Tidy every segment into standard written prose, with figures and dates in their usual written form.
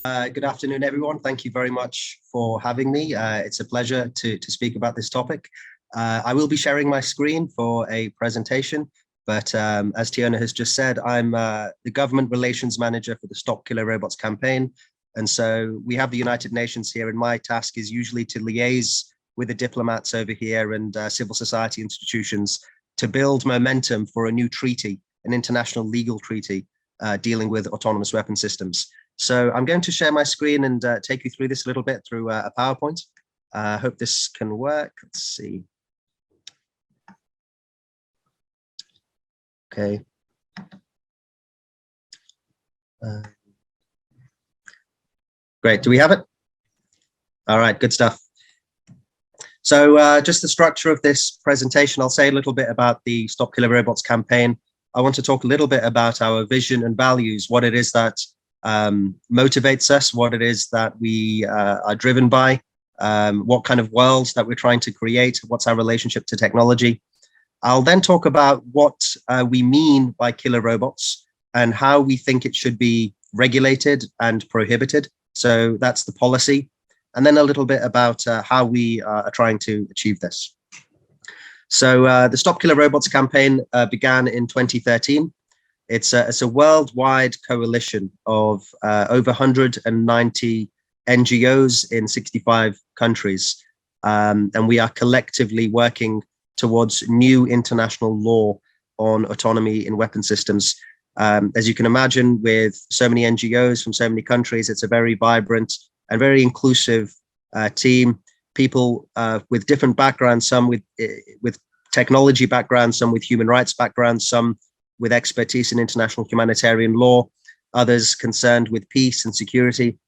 Good afternoon, everyone. Thank you very much for having me. It's a pleasure to speak about this topic. I will be sharing my screen for a presentation, but as Tiona has just said, I'm the Government Relations Manager for the Stop Killer Robots campaign. And so we have the United Nations here, and my task is usually to liaise with the diplomats over here and civil society institutions to build momentum for a new treaty, an international legal treaty dealing with autonomous weapon systems. So I'm going to share my screen and take you through this a little bit through a PowerPoint. I hope this can work. Let's see. Okay. Great. Do we have it? All right, good stuff. So just the structure of this presentation, I'll say a little bit about the Stop Killer Robots campaign. I want to talk a little bit about our vision and values, what it is that motivates us, what it is that we are driven by, what kind of worlds that we're trying to create, what's our relationship to technology. I'll then talk about what we mean by killer robots and how we think it should be regulated and prohibited. So that's the policy. And then a little bit about how we are trying to achieve this. So the Stop Killer Robots campaign began in 2013. It's a worldwide coalition of over 190 NGOs in 65 countries. And we are collectively working towards new international law on autonomy in weapon systems. As you can imagine, with so many NGOs from so many countries, it's a very vibrant and very inclusive team. People with different backgrounds, some with technology backgrounds, some with human rights backgrounds, some with expertise in international humanitarian law, others concerned with peace and security.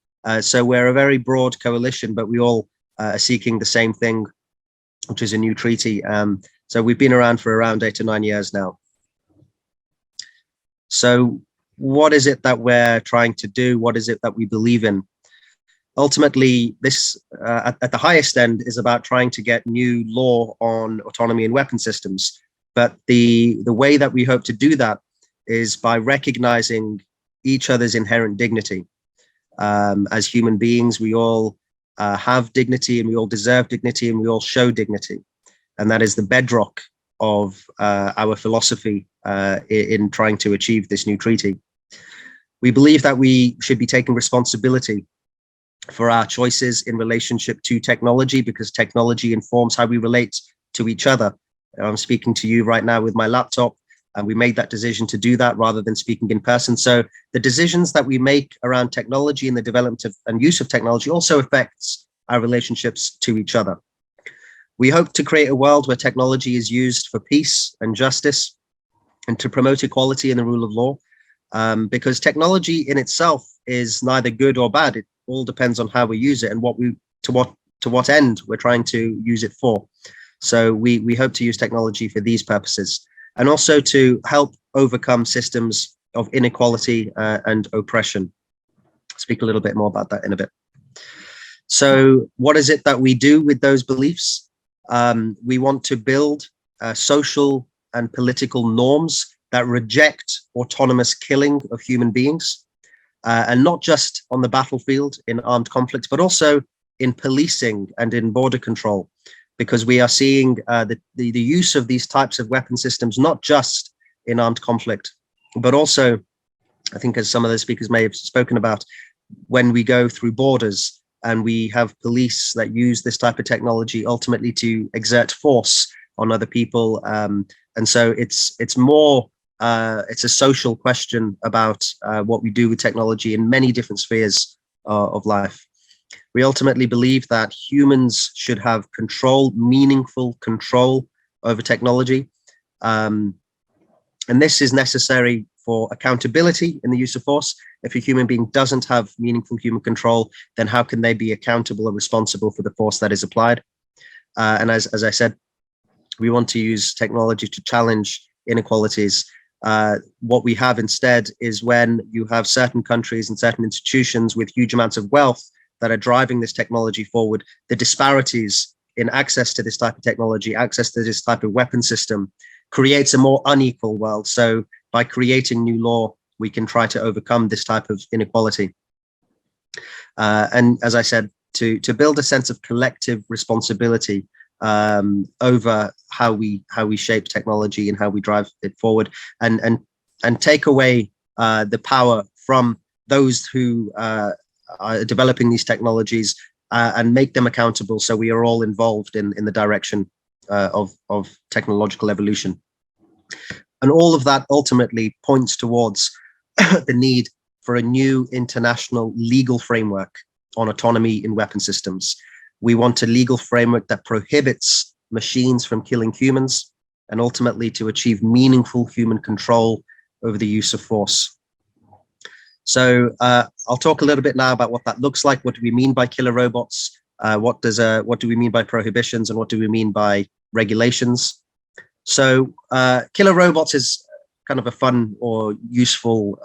So we're a very broad coalition, but we all are seeking the same thing, which is a new treaty. So we've been around for around 8 to 9 years now. So what is it that we're trying to do? What is it that we believe in? Ultimately, this at the highest end is about trying to get new law on autonomy in weapon systems. But the way that we hope to do that is by recognizing each other's inherent dignity. As human beings, we all have dignity, and we all deserve dignity, and we all show dignity. And that is the bedrock of our philosophy in trying to achieve this new treaty. We believe that we should be taking responsibility for our choices in relationship to technology, because technology informs how we relate to each other. I'm speaking to you right now with my laptop, and we made that decision to do that rather than speaking in person. So the decisions that we make around technology and the development of and use of technology also affects our relationships to each other. We hope to create a world where technology is used for peace and justice and to promote equality and the rule of law, because technology in itself is neither good or bad. It all depends on how we use it and to what end we're trying to use it for. So we hope to use technology for these purposes, and also to help overcome systems of inequality and oppression. I'll speak a little bit more about that in a bit. So what is it that we do with those beliefs? We want to build social and political norms that reject autonomous killing of human beings, and not just on the battlefield in armed conflict, but also in policing and in border control. Because we are seeing the use of these types of weapon systems, not just in armed conflict, but also, I think as some of the speakers may have spoken about, when we go through borders and we have police that use this type of technology ultimately to exert force on other people. And so it's a social question about what we do with technology in many different spheres of life. We ultimately believe that humans should have meaningful control over technology. And this is necessary for accountability in the use of force. If a human being doesn't have meaningful human control, then how can they be accountable and responsible for the force that is applied? And as I said, we want to use technology to challenge inequalities. What we have instead is when you have certain countries and certain institutions with huge amounts of wealth that are driving this technology forward, the disparities in access to this type of technology, access to this type of weapon system, creates a more unequal world. So by creating new law, we can try to overcome this type of inequality. And as I said, to build a sense of collective responsibility over how we shape technology and how we drive it forward, and take away the power from those who are developing these technologies, and make them accountable, so we are all involved in the direction of technological evolution. And all of that ultimately points towards the need for a new international legal framework on autonomy in weapon systems. We want a legal framework that prohibits machines from killing humans, and ultimately to achieve meaningful human control over the use of force. So I'll talk a little bit now about what that looks like. What do we mean by killer robots? What do we mean by prohibitions, and what do we mean by regulations? So killer robots is kind of a fun or useful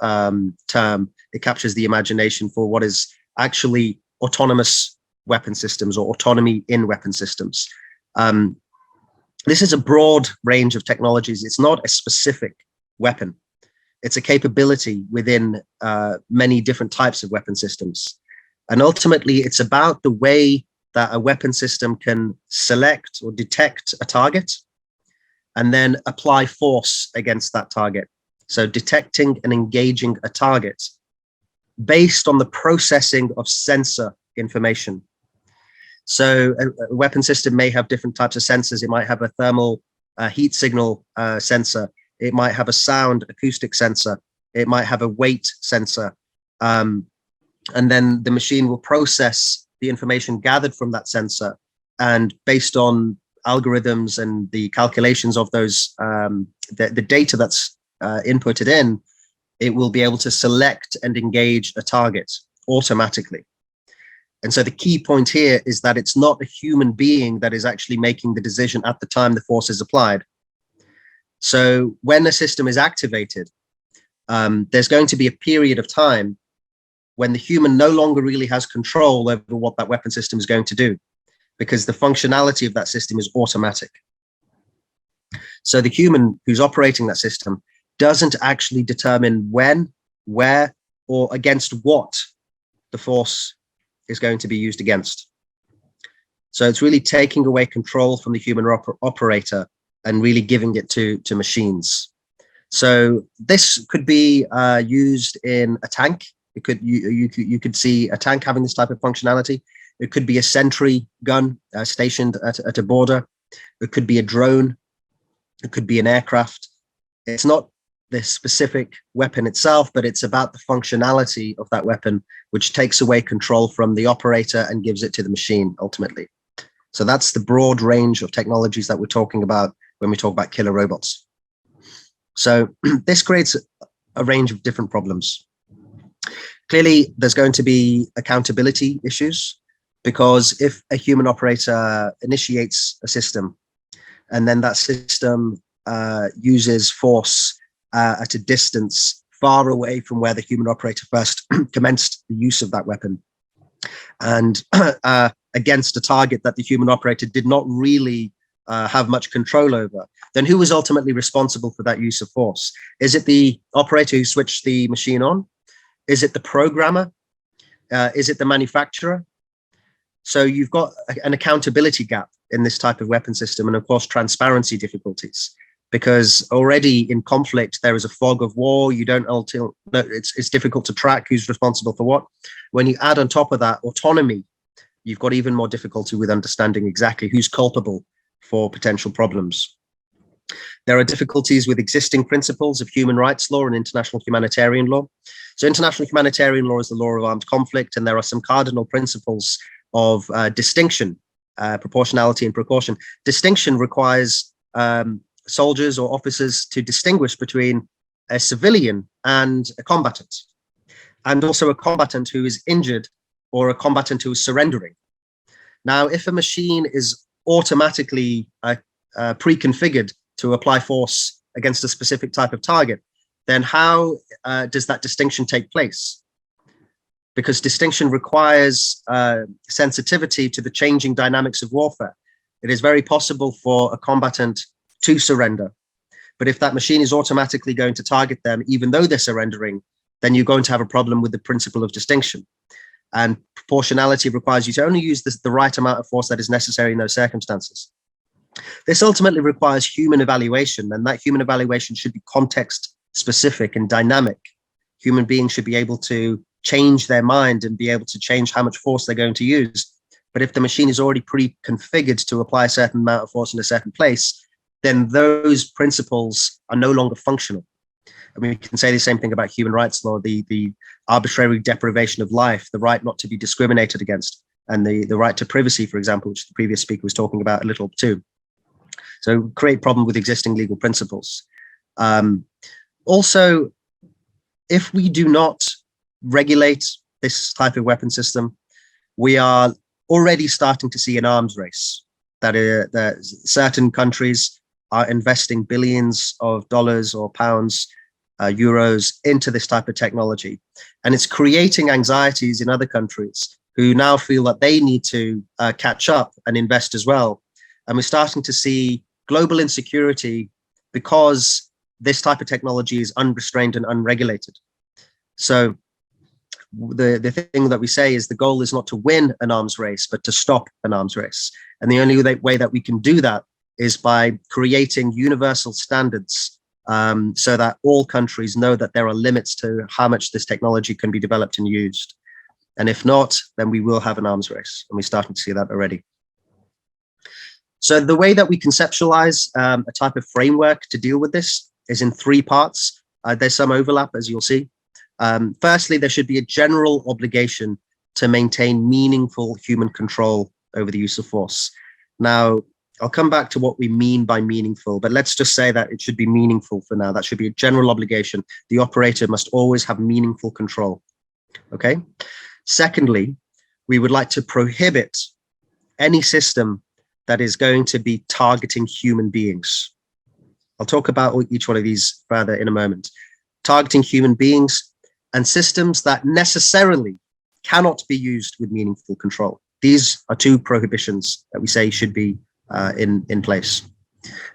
term. It captures the imagination for what is actually autonomous weapon systems, or autonomy in weapon systems. This is a broad range of technologies. It's not a specific weapon. It's a capability within many different types of weapon systems. And ultimately, it's about the way that a weapon system can select or detect a target and then apply force against that target. So detecting and engaging a target based on the processing of sensor information. So a weapon system may have different types of sensors. It might have a thermal heat signal sensor. It might have a sound acoustic sensor. It might have a weight sensor. And then the machine will process the information gathered from that sensor. And based on algorithms and the calculations of those, the data that's inputted in, it will be able to select and engage a target automatically. And so the key point here is that it's not a human being that is actually making the decision at the time the force is applied. So when a system is activated, there's going to be a period of time when the human no longer really has control over what that weapon system is going to do, because the functionality of that system is automatic. So the human who's operating that system doesn't actually determine when, where, or against what the force is going to be used against. So it's really taking away control from the human operator and really giving it to machines. So this could be used in a tank. It could you could see a tank having this type of functionality. It could be a sentry gun stationed at a border. It could be a drone. It could be an aircraft. It's not the specific weapon itself, but it's about the functionality of that weapon, which takes away control from the operator and gives it to the machine ultimately. So that's the broad range of technologies that we're talking about when we talk about killer robots. So this creates a range of different problems. Clearly, there's going to be accountability issues, because if a human operator initiates a system and then that system uses force at a distance far away from where the human operator first commenced the use of that weapon, and against a target that the human operator did not really have much control over, then who is ultimately responsible for that use of force? Is it the operator who switched the machine on? Is it the programmer? Is it the manufacturer? So you've got an accountability gap in this type of weapon system, and of course transparency difficulties, because already in conflict there is a fog of war. You don't it's difficult to track who's responsible for what. When you add on top of that autonomy, you've got even more difficulty with understanding exactly who's culpable for potential problems. There are difficulties with existing principles of human rights law and international humanitarian law. So international humanitarian law is the law of armed conflict, and there are some cardinal principles of distinction, proportionality and precaution. Distinction requires soldiers or officers to distinguish between a civilian and a combatant, and also a combatant who is injured or a combatant who is surrendering. Now, if a machine is automatically pre-configured to apply force against a specific type of target, then how does that distinction take place? Because distinction requires sensitivity to the changing dynamics of warfare. It is very possible for a combatant to surrender, but if that machine is automatically going to target them, even though they're surrendering, then you're going to have a problem with the principle of distinction. And proportionality requires you to only use the right amount of force that is necessary in those circumstances. This ultimately requires human evaluation, and that human evaluation should be context specific and dynamic. Human beings should be able to change their mind and be able to change how much force they're going to use. But if the machine is already pre-configured to apply a certain amount of force in a certain place, then those principles are no longer functional. And we can say the same thing about human rights law, the arbitrary deprivation of life, the right not to be discriminated against, and the right to privacy, for example, which the previous speaker was talking about a little too. So create problem with existing legal principles. Also, if we do not regulate this type of weapon system, we are already starting to see an arms race that certain countries are investing billions of dollars or pounds, euros into this type of technology. And it's creating anxieties in other countries who now feel that they need to catch up and invest as well. And we're starting to see global insecurity because this type of technology is unrestrained and unregulated. So the thing that we say is the goal is not to win an arms race, but to stop an arms race. And the only way that we can do that is by creating universal standards so that all countries know that there are limits to how much this technology can be developed and used. And if not, then we will have an arms race. And we're starting to see that already. So the way that we conceptualize a type of framework to deal with this is in three parts. There's some overlap, as you'll see. Firstly, there should be a general obligation to maintain meaningful human control over the use of force. Now, I'll come back to what we mean by meaningful, but let's just say that it should be meaningful for now. That should be a general obligation. The operator must always have meaningful control. Okay. Secondly, we would like to prohibit any system that is going to be targeting human beings. I'll talk about each one of these further in a moment. Targeting human beings and systems that necessarily cannot be used with meaningful control. These are two prohibitions that we say should be in place.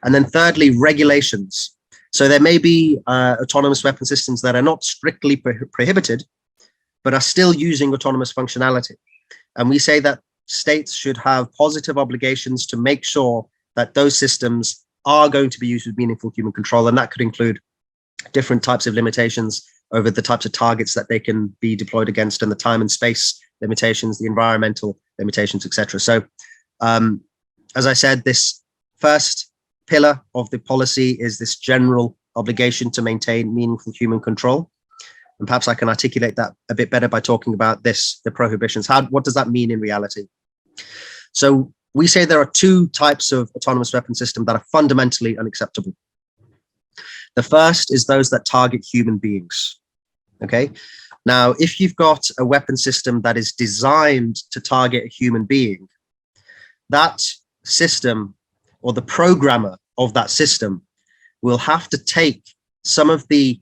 And then thirdly, regulations. So there may be autonomous weapon systems that are not strictly prohibited, but are still using autonomous functionality. And we say that states should have positive obligations to make sure that those systems are going to be used with meaningful human control. And that could include different types of limitations over the types of targets that they can be deployed against and the time and space limitations, the environmental limitations, etc. So as I said, this first pillar of the policy is this general obligation to maintain meaningful human control. And perhaps I can articulate that a bit better by talking about this, the prohibitions. What does that mean in reality? So we say there are two types of autonomous weapon system that are fundamentally unacceptable. The first is those that target human beings. Okay. Now, if you've got a weapon system that is designed to target a human being, that system or the programmer of that system will have to take some of the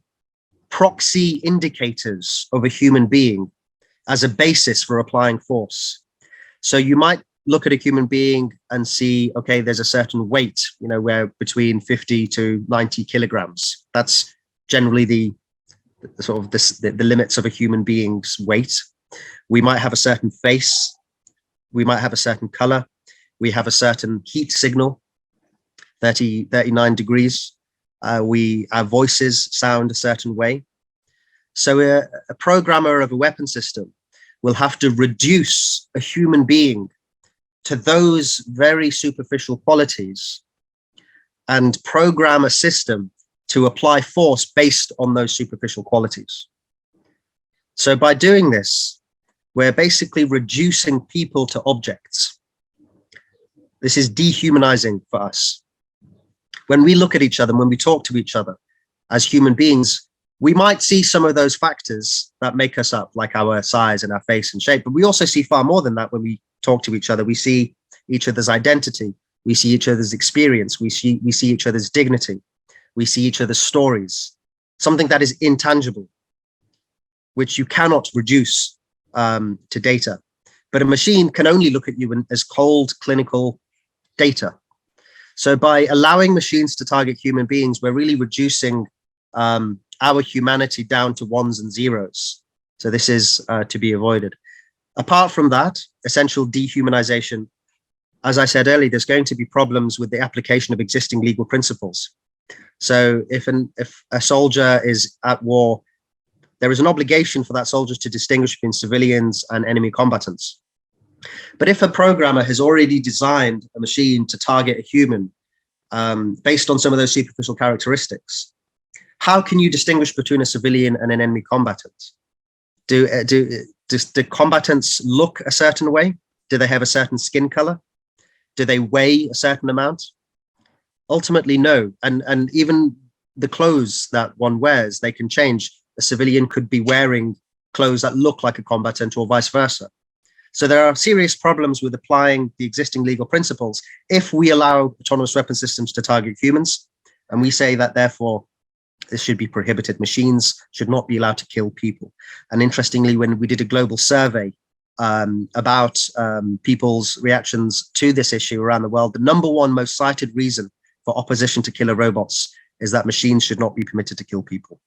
proxy indicators of a human being as a basis for applying force. So you might look at a human being and see, okay, there's a certain weight, where between 50 to 90 kilograms. That's generally the limits of a human being's weight. We might have a certain face. We might have a certain color. We have a certain heat signal, 39 degrees. Our voices sound a certain way. So a programmer of a weapon system will have to reduce a human being to those very superficial qualities and program a system to apply force based on those superficial qualities. So by doing this, we're basically reducing people to objects. This is dehumanizing for us. When we look at each other, when we talk to each other as human beings, we might see some of those factors that make us up, like our size and our face and shape, but we also see far more than that when we talk to each other. We see each other's identity. We see each other's experience. We see each other's dignity. We see each other's stories, something that is intangible, which you cannot reduce to data. But a machine can only look at you as cold clinical data. So by allowing machines to target human beings, we're really reducing our humanity down to ones and zeros. So this is to be avoided. Apart from that, essential dehumanization, as I said earlier, there's going to be problems with the application of existing legal principles. So if a soldier is at war, there is an obligation for that soldier to distinguish between civilians and enemy combatants. But if a programmer has already designed a machine to target a human based on some of those superficial characteristics, how can you distinguish between a civilian and an enemy combatant? Do combatants look a certain way? Do they have a certain skin color? Do they weigh a certain amount? Ultimately, no. And even the clothes that one wears, they can change. A civilian could be wearing clothes that look like a combatant or vice versa. So there are serious problems with applying the existing legal principles if we allow autonomous weapon systems to target humans. And we say that, therefore, this should be prohibited. Machines should not be allowed to kill people. And interestingly, when we did a global survey about people's reactions to this issue around the world, the number one most cited reason for opposition to killer robots is that machines should not be permitted to kill people.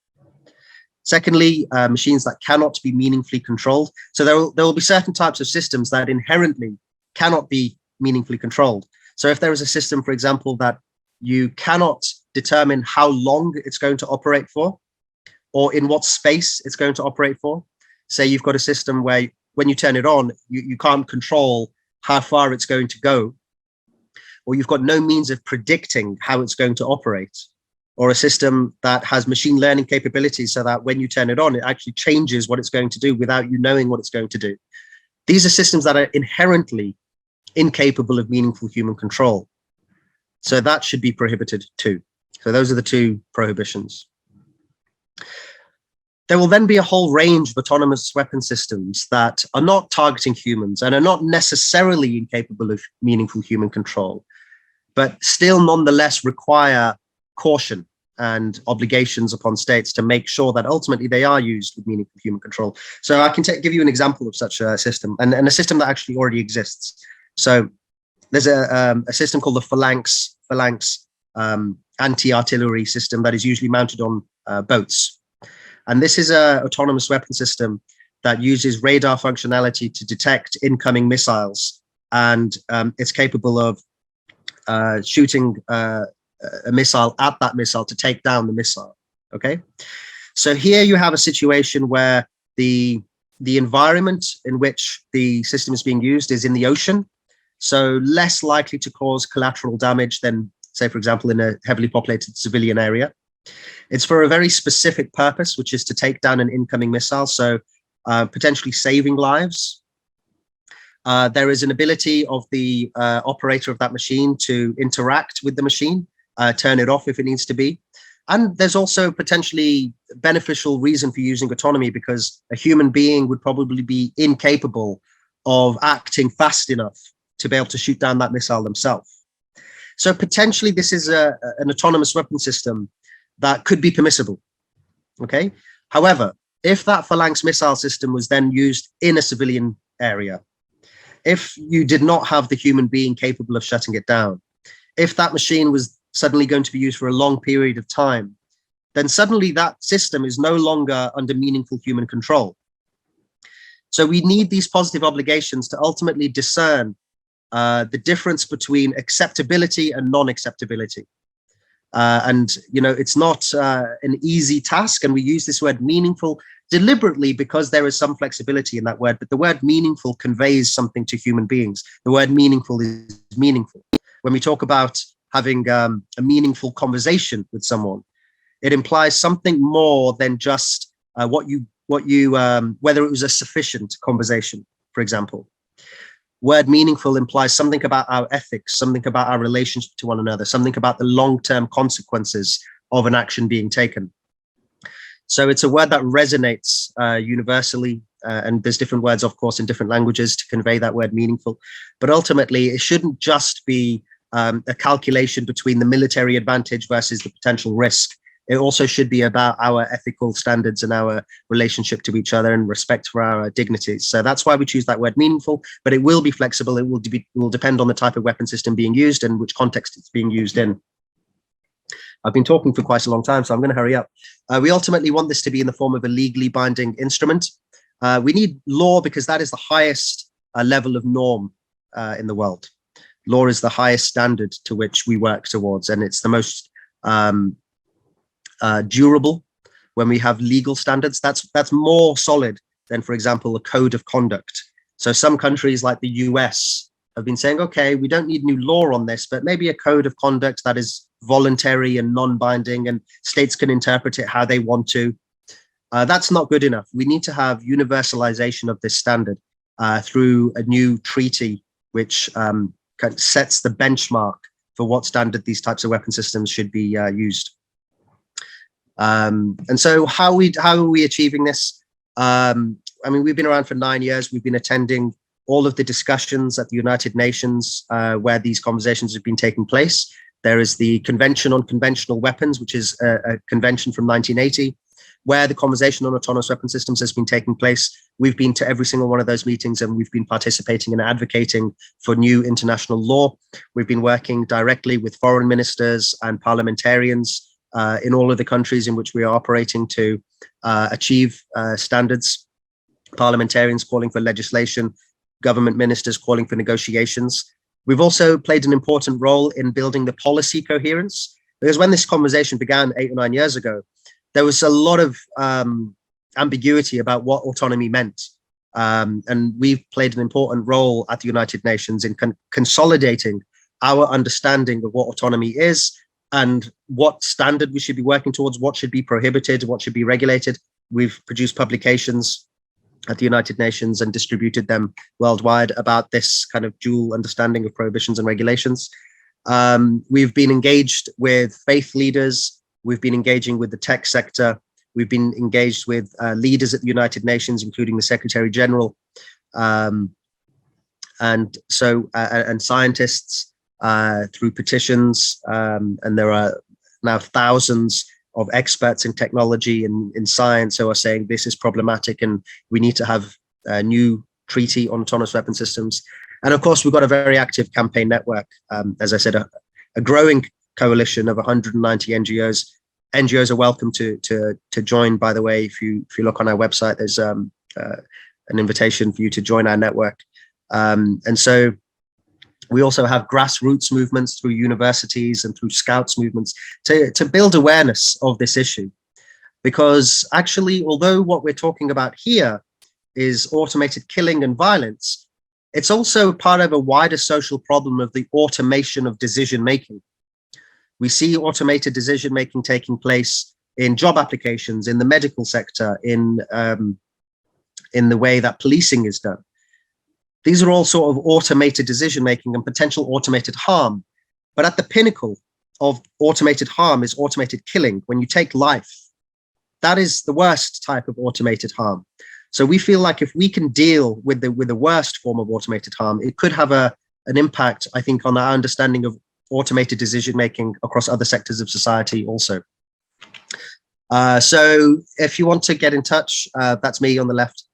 Secondly, machines that cannot be meaningfully controlled. So there will be certain types of systems that inherently cannot be meaningfully controlled. So if there is a system, for example, that you cannot determine how long it's going to operate for, or in what space it's going to operate for. Say you've got a system where when you turn it on, you can't control how far it's going to go, or you've got no means of predicting how it's going to operate, or a system that has machine learning capabilities so that when you turn it on, it actually changes what it's going to do without you knowing what it's going to do. These are systems that are inherently incapable of meaningful human control. So that should be prohibited too. So those are the two prohibitions. There will then be a whole range of autonomous weapon systems that are not targeting humans and are not necessarily incapable of meaningful human control, but still nonetheless require caution and obligations upon states to make sure that ultimately they are used with meaningful human control. So I can give you an example of such a system, and a system that actually already exists. So there's a system called the phalanx anti-artillery system that is usually mounted on boats. And this is an autonomous weapon system that uses radar functionality to detect incoming missiles. And it's capable of shooting a missile at that missile to take down the missile. Okay. So here you have a situation where the environment in which the system is being used is in the ocean. So less likely to cause collateral damage than, say, for example, in a heavily populated civilian area. It's for a very specific purpose, which is to take down an incoming missile, so potentially saving lives. There is an ability of the operator of that machine to interact with the machine, turn it off if it needs to be. And there's also potentially beneficial reason for using autonomy, because a human being would probably be incapable of acting fast enough to be able to shoot down that missile themselves. So potentially this is an autonomous weapon system that could be permissible. Okay. However, if that phalanx missile system was then used in a civilian area, if you did not have the human being capable of shutting it down, if that machine was suddenly going to be used for a long period of time, then suddenly that system is no longer under meaningful human control. So we need these positive obligations to ultimately discern the difference between acceptability and non-acceptability. And, you know, it's not an easy task. And we use this word meaningful deliberately because there is some flexibility in that word. But the word meaningful conveys something to human beings. The word meaningful is meaningful. When we talk about having a meaningful conversation with someone, it implies something more than just whether it was a sufficient conversation, for example. Word meaningful implies something about our ethics, something about our relationship to one another, something about the long-term consequences of an action being taken. So it's a word that resonates universally, and there's different words, of course, in different languages to convey that word meaningful. But ultimately, it shouldn't just be a calculation between the military advantage versus the potential risk. It also should be about our ethical standards and our relationship to each other and respect for our dignities. So that's why we choose that word meaningful, but it will be flexible. It will depend on the type of weapon system being used and which context it's being used in. I've been talking for quite a long time, so I'm going to hurry up. We ultimately want this to be in the form of a legally binding instrument. We need law because that is the highest level of norm in the world. Law is the highest standard to which we work towards, and it's the most durable. When we have legal standards, that's more solid than, for example, a code of conduct. So some countries like the US have been saying, okay, we don't need new law on this, but maybe a code of conduct that is voluntary and non-binding, and states can interpret it how they want to. That's not good enough. We need to have universalization of this standard through a new treaty, which sets the benchmark for what standard these types of weapon systems should be used. And so how are we achieving this? I mean, we've been around for 9 years. We've been attending all of the discussions at the United Nations where these conversations have been taking place. There is the Convention on Conventional Weapons, which is a convention from 1980, where the conversation on autonomous weapon systems has been taking place. We've been to every single one of those meetings, and we've been participating and advocating for new international law. We've been working directly with foreign ministers and parliamentarians in all of the countries in which we are operating to achieve standards. Parliamentarians calling for legislation, government ministers calling for negotiations. We've also played an important role in building the policy coherence, because when this conversation began 8 or 9 years ago, there was a lot of ambiguity about what autonomy meant. And we've played an important role at the United Nations in consolidating our understanding of what autonomy is and what standard we should be working towards, what should be prohibited, what should be regulated. We've produced publications at the United Nations and distributed them worldwide about this kind of dual understanding of prohibitions and regulations. We've been engaged with faith leaders. We've been engaging with the tech sector. We've been engaged with leaders at the United Nations, including the Secretary General, and scientists through petitions. And there are now thousands of experts in technology and in science who are saying this is problematic and we need to have a new treaty on autonomous weapon systems. And of course, we've got a very active campaign network. As I said, a growing coalition of 190 NGOs. NGOs are welcome to join, by the way. If you look on our website, there's an invitation for you to join our network. And so we also have grassroots movements through universities and through scouts movements to build awareness of this issue. Because actually, although what we're talking about here is automated killing and violence, it's also part of a wider social problem of the automation of decision-making. We see automated decision-making taking place in job applications, in the medical sector, in the way that policing is done. These are all sort of automated decision-making and potential automated harm. But at the pinnacle of automated harm is automated killing. When you take life, that is the worst type of automated harm. So we feel like if we can deal with the worst form of automated harm, it could have an impact, I think, on our understanding of automated decision-making across other sectors of society also. So if you want to get in touch, that's me on the left.